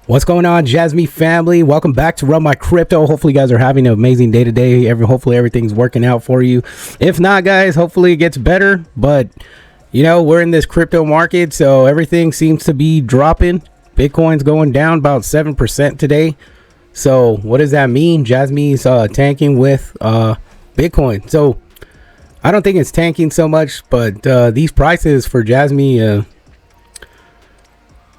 What's going on, Jasmy family? Welcome back to Run My Crypto. Hopefully you guys are having an amazing day today. Hopefully everything's working out for you. If not, guys, hopefully it gets better. But you know, we're in this crypto market, so everything seems to be dropping. Bitcoin's going down about 7% today. So what does that mean? Jasmy's tanking with Bitcoin. So I don't think it's tanking so much, but these prices for Jasmy,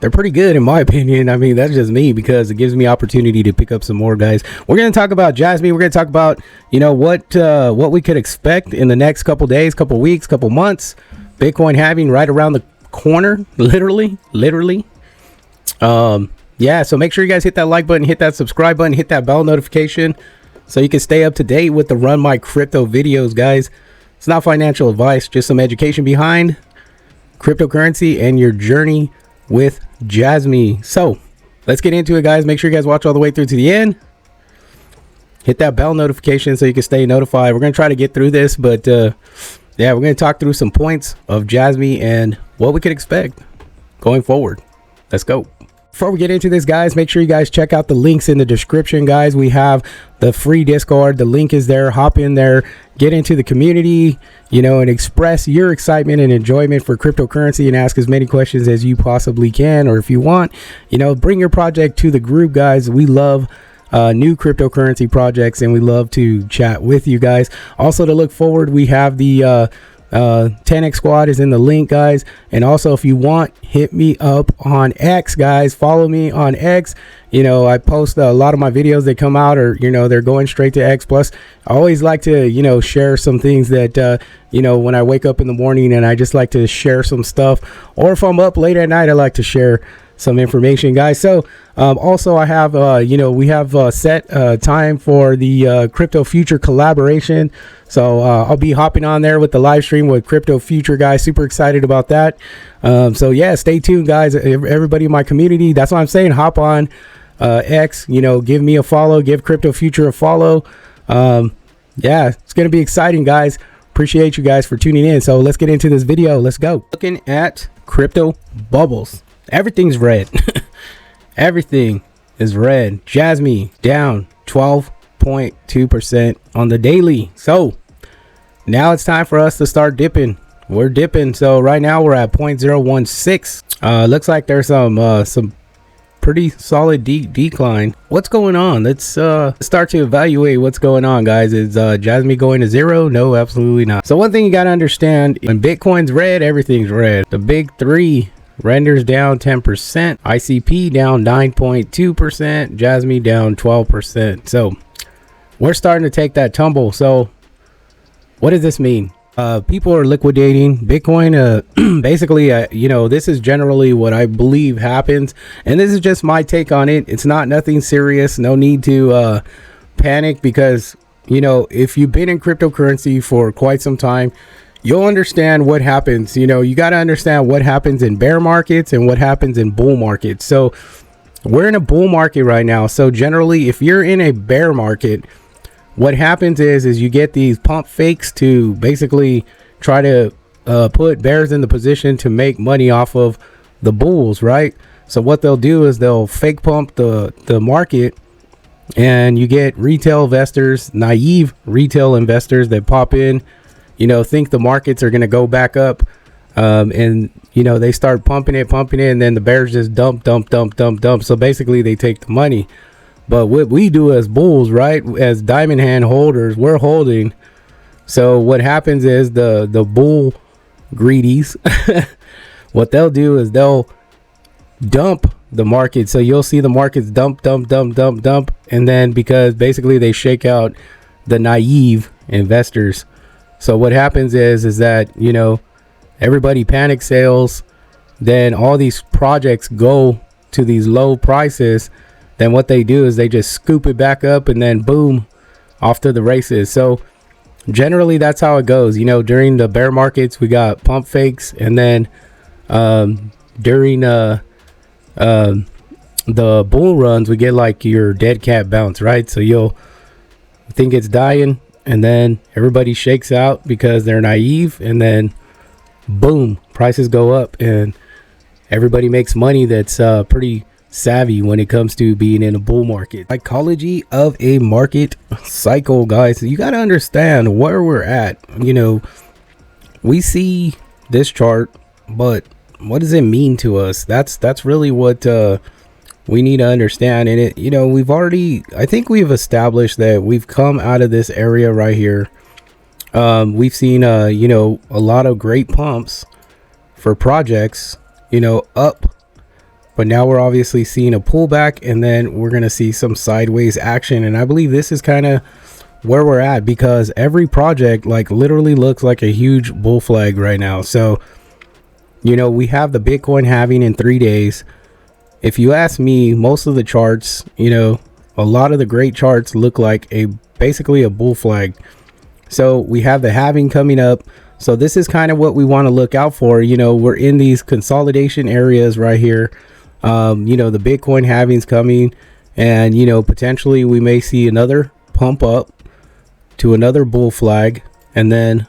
they're pretty good in my opinion. I mean, that's just me because it gives me opportunity to pick up some more, guys. We're going to talk about Jasmy. We're going to talk about, you know, what we could expect in the next couple days, couple weeks, couple months. Bitcoin halving right around the corner, literally. Yeah, so make sure you guys hit that like button, hit that subscribe button, hit that bell notification so you can stay up to date with the Run My Crypto videos, guys. It's not financial advice, just some education behind cryptocurrency and your journey with Jasmy. So let's get into it, guys. Make sure you guys watch all the way through to the end. Hit that bell notification so you can stay notified. We're going to try to get through this, but yeah, we're going to talk through some points of Jasmy and what we could expect going forward. Let's go. Before we get into this, guys, make sure you guys check out the links in the description, guys. We have the free Discord. The link is there. Hop in there, get into the community, you know, and express your excitement and enjoyment for cryptocurrency and ask as many questions as you possibly can. Or if you want, you know, bring your project to the group, guys. We love new cryptocurrency projects and we love to chat with you guys. Also, to look forward, we have the 10x squad is in the link, guys. And also, if you want, hit me up on X, guys. Follow me on X. You know, I post a lot of my videos that come out, or you know, they're going straight to X. Plus I always like to, you know, share some things that you know, when I wake up in the morning, and I just like to share some stuff, or if I'm up late at night, I like to share some information, guys. So also I have you know, we have set time for the crypto future collaboration. So I'll be hopping on there with the live stream with crypto future, guys. Super excited about that. So yeah, stay tuned, guys. Everybody in my community, that's what I'm saying, hop on X, you know, give me a follow, give crypto future a follow. Yeah, it's gonna be exciting, guys. Appreciate you guys for tuning in. So let's get into this video. Let's go. Looking at crypto bubbles, everything's red. Everything is red. Jasmy down 12.2% on the daily. So now it's time for us to start dipping. We're dipping. So right now we're at 0.016. Looks like there's some pretty solid decline. What's going on? Let's start to evaluate what's going on, guys. Is Jasmy going to zero? No, absolutely not. So one thing you got to understand, when Bitcoin's red, everything's red. The big three: renders down 10%, ICP down 9.2%, Jasmy down 12%. So we're starting to take that tumble. So what does this mean? People are liquidating Bitcoin. Basically, you know, this is generally what I believe happens, and this is just my take on it. It's not nothing serious. No need to panic, because you know, if you've been in cryptocurrency for quite some time, you'll understand what happens. You know, you got to understand what happens in bear markets and what happens in bull markets. So we're in a bull market right now. So generally, if you're in a bear market, what happens is you get these pump fakes to basically try to put bears in the position to make money off of the bulls, right? So what they'll do is they'll fake pump the market, and you get retail investors, naive retail investors that pop in, you know, think the markets are going to go back up, and you know, they start pumping it, and then the bears just dump. So basically they take the money. But what we do as bulls, right, as diamond hand holders, we're holding. So what happens is the bull greedies, what they'll do is they'll dump the market. So you'll see the markets dump. And then because basically they shake out the naive investors. So what happens is that, you know, everybody panic sales. Then all these projects go to these low prices. Then what they do is they just scoop it back up, and then boom, off to the races. So generally that's how it goes. You know, during the bear markets, we got pump fakes, and then during the bull runs, we get like your dead cat bounce, right? So you'll think it's dying, and then everybody shakes out because they're naive, and then boom, prices go up and everybody makes money that's pretty savvy when it comes to being in a bull market. Psychology of a market cycle, guys. You got to understand where we're at. You know, we see this chart, but what does it mean to us? That's really what we need to understand. And it, you know, I think we've established that we've come out of this area right here. We've seen you know, a lot of great pumps for projects, you know, up, but now we're obviously seeing a pullback, and then we're gonna see some sideways action. And I believe this is kind of where we're at, because every project like literally looks like a huge bull flag right now. So, you know, we have the Bitcoin halving in 3 days. If you ask me, most of the charts, you know, a lot of the great charts look like basically a bull flag. So we have the halving coming up. So this is kind of what we want to look out for. You know, we're in these consolidation areas right here. You know, the Bitcoin halving's coming, and, you know, potentially we may see another pump up to another bull flag, and then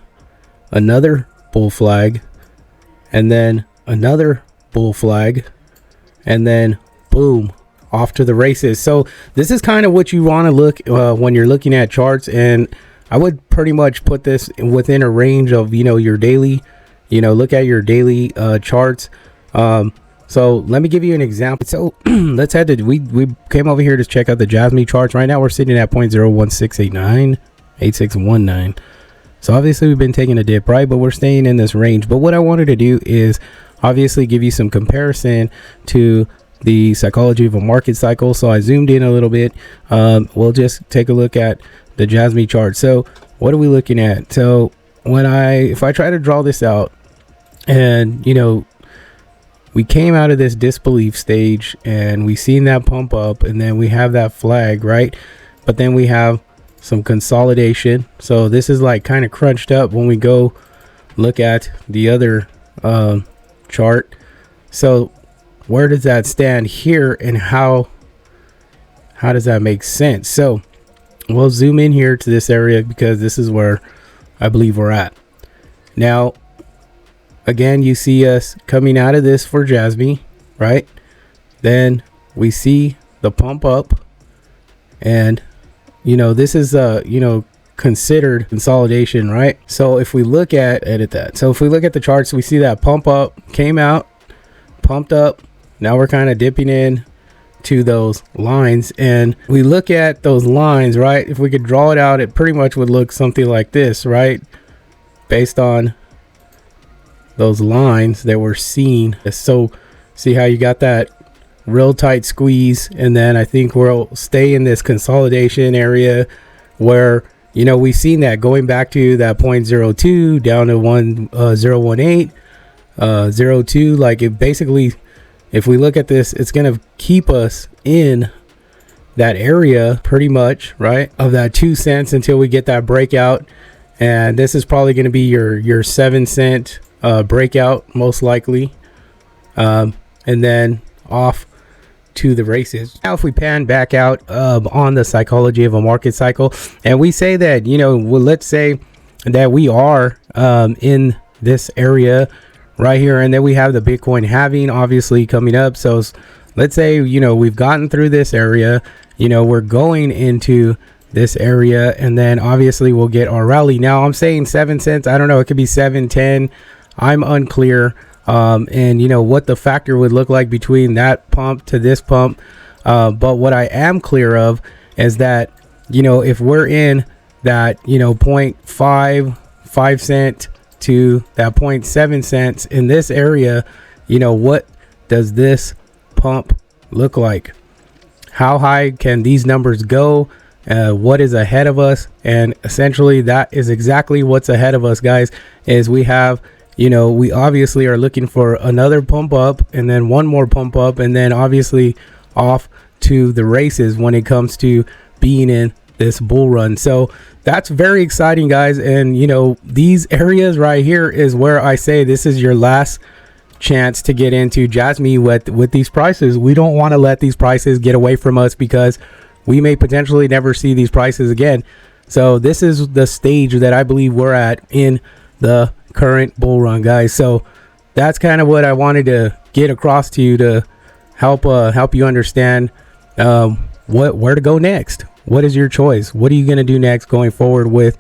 another bull flag, and then another bull flag, and then boom, off to the races. So this is kind of what you want to look when you're looking at charts. And I would pretty much put this within a range of, you know, your daily, you know, look at your daily charts. So let me give you an example. So let's head to, we came over here to check out the Jasmy charts. Right now we're sitting at 0.016898619. So obviously we've been taking a dip, right? But we're staying in this range. But what I wanted to do is obviously give you some comparison to the psychology of a market cycle. So I zoomed in a little bit. We'll just take a look at the Jasmy chart. So what are we looking at? So if I try to draw this out, and, you know, we came out of this disbelief stage and we seen that pump up, and then we have that flag, right? But then we have some consolidation. So this is like kind of crunched up when we go look at the other chart. So where does that stand here, and how does that make sense? So we'll zoom in here to this area, because this is where I believe we're at now. Again, you see us coming out of this for Jasmy, right? Then we see the pump up, and, you know, this is you know, considered consolidation, right? So if we look at so if we look at the charts, we see that pump up, came out, pumped up. Now we're kind of dipping in to those lines, and we look at those lines, right? If we could draw it out, it pretty much would look something like this, right? Based on those lines that we're seeing. So see how you got that real tight squeeze, and then I think we'll stay in this consolidation area where, you know, we've seen that going back to that 0.02 down to 0.18 0.2. Like, it basically, if we look at this, it's going to keep us in that area pretty much, right, of that 2 cents until we get that breakout. And this is probably going to be your 7 cent breakout, most likely, and then off to the races. Now if we pan back out on the psychology of a market cycle, and we say that, you know, well, let's say that we are in this area right here, and then we have the Bitcoin halving obviously coming up. So let's say, you know, we've gotten through this area, you know, we're going into this area, and then obviously we'll get our rally. Now I'm saying 7 cents, I don't know, it could be 7.10, I'm unclear, and, you know, what the factor would look like between that pump to this pump. But what I am clear of is that, you know, if we're in that, you know, 0.5 cent to that 0.7 cents in this area, you know, what does this pump look like? How high can these numbers go? What is ahead of us? And essentially that is exactly what's ahead of us, guys, is we have, you know, we obviously are looking for another pump up, and then one more pump up, and then obviously off to the races when it comes to being in this bull run. So that's very exciting, guys. And, you know, these areas right here is where I say this is your last chance to get into Jasmy with these prices. We don't want to let these prices get away from us, because we may potentially never see these prices again. So this is the stage that I believe we're at in the current bull run, guys. So that's kind of what I wanted to get across to you, to help you understand where to go next. What is your choice? What are you going to do next going forward with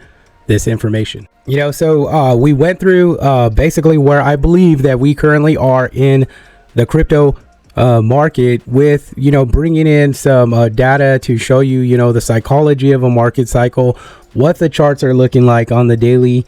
this information? You know, so we went through basically where I believe that we currently are in the crypto market, with, you know, bringing in some data to show you, you know, the psychology of a market cycle, what the charts are looking like on the daily.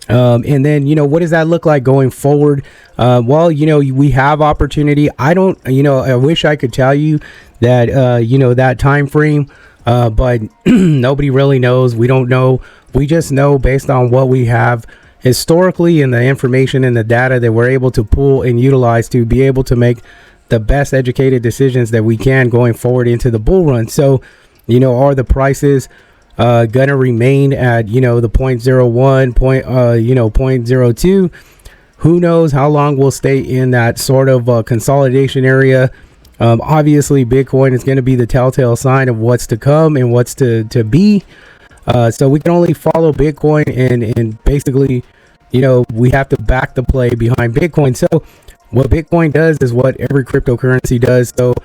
And then, you know, what does that look like going forward? Well, you know, we have opportunity. I don't, you know, I wish I could tell you that, you know, that time frame, but nobody really knows. We don't know. We just know based on what we have historically and the information and the data that we're able to pull and utilize to be able to make the best educated decisions that we can going forward into the bull run. So, you know, are the prices gonna remain at, you know, the 0.01 0.02? Who knows how long we'll stay in that sort of consolidation area. Obviously Bitcoin is going to be the telltale sign of what's to come and what's to be. So we can only follow Bitcoin, and basically, you know, we have to back the play behind Bitcoin. So what Bitcoin does is what every cryptocurrency does. So,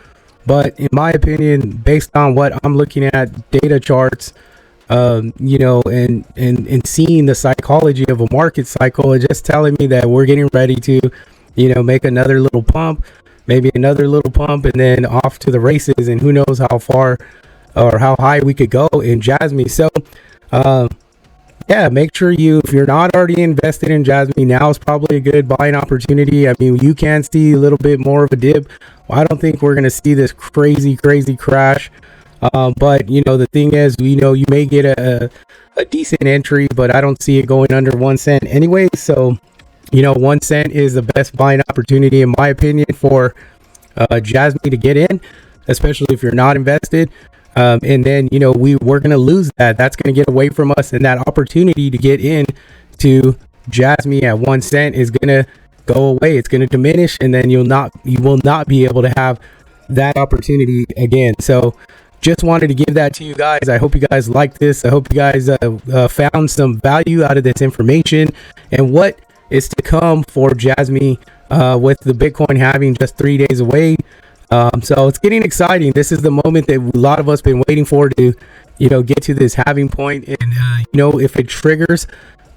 but in my opinion, based on what I'm looking at, data charts, you know, and seeing the psychology of a market cycle, it's just telling me that we're getting ready to, you know, make another little pump, maybe another little pump, and then off to the races. And who knows how far or how high we could go in Jasmy. So, yeah, make sure if you're not already invested in Jasmy, now is probably a good buying opportunity. I mean, you can see a little bit more of a dip. I don't think we're going to see this crazy crash. But, you know, the thing is, you know, you may get a decent entry, but I don't see it going under 1 cent anyway. So, you know, 1 cent is the best buying opportunity, in my opinion, for Jasmy to get in, especially if you're not invested. And then, you know, we're going to lose that. That's going to get away from us, and that opportunity to get in to Jasmy at 1 cent is going to go away. It's going to diminish, and then you will not be able to have that opportunity again. So just wanted to give that to you guys. I hope you guys liked this. I hope you guys found some value out of this information and what is to come for Jasmy, with the Bitcoin having just 3 days away. So it's getting exciting. This is the moment that a lot of us been waiting for, to, you know, get to this halving point. And, you know, if it triggers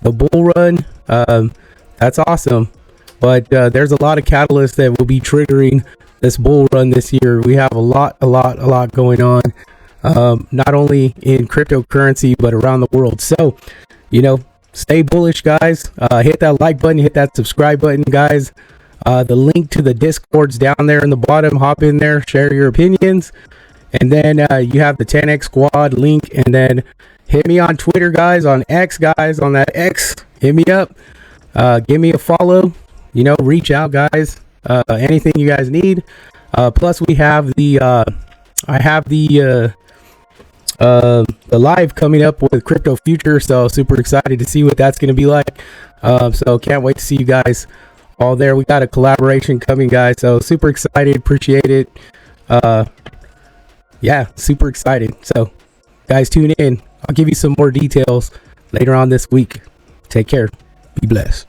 the bull run, that's awesome. But there's a lot of catalysts that will be triggering this bull run this year. We have a lot going on, not only in cryptocurrency, but around the world. So, you know, stay bullish, guys. Hit that like button, hit that subscribe button, guys. The link to the Discord's down there in the bottom. Hop in there, share your opinions. And then you have the 10x squad link. And then hit me on Twitter, guys, on X, guys, on that X. Hit me up. Give me a follow. You know, reach out, guys. Anything you guys need. Plus, we have I have the live coming up with Crypto Future. So super excited to see what that's going to be like. So can't wait to see you guys all there. We got a collaboration coming, guys, so super excited. Appreciate it. Yeah, super excited. So guys, tune in. I'll give you some more details later on this week. Take care. Be blessed.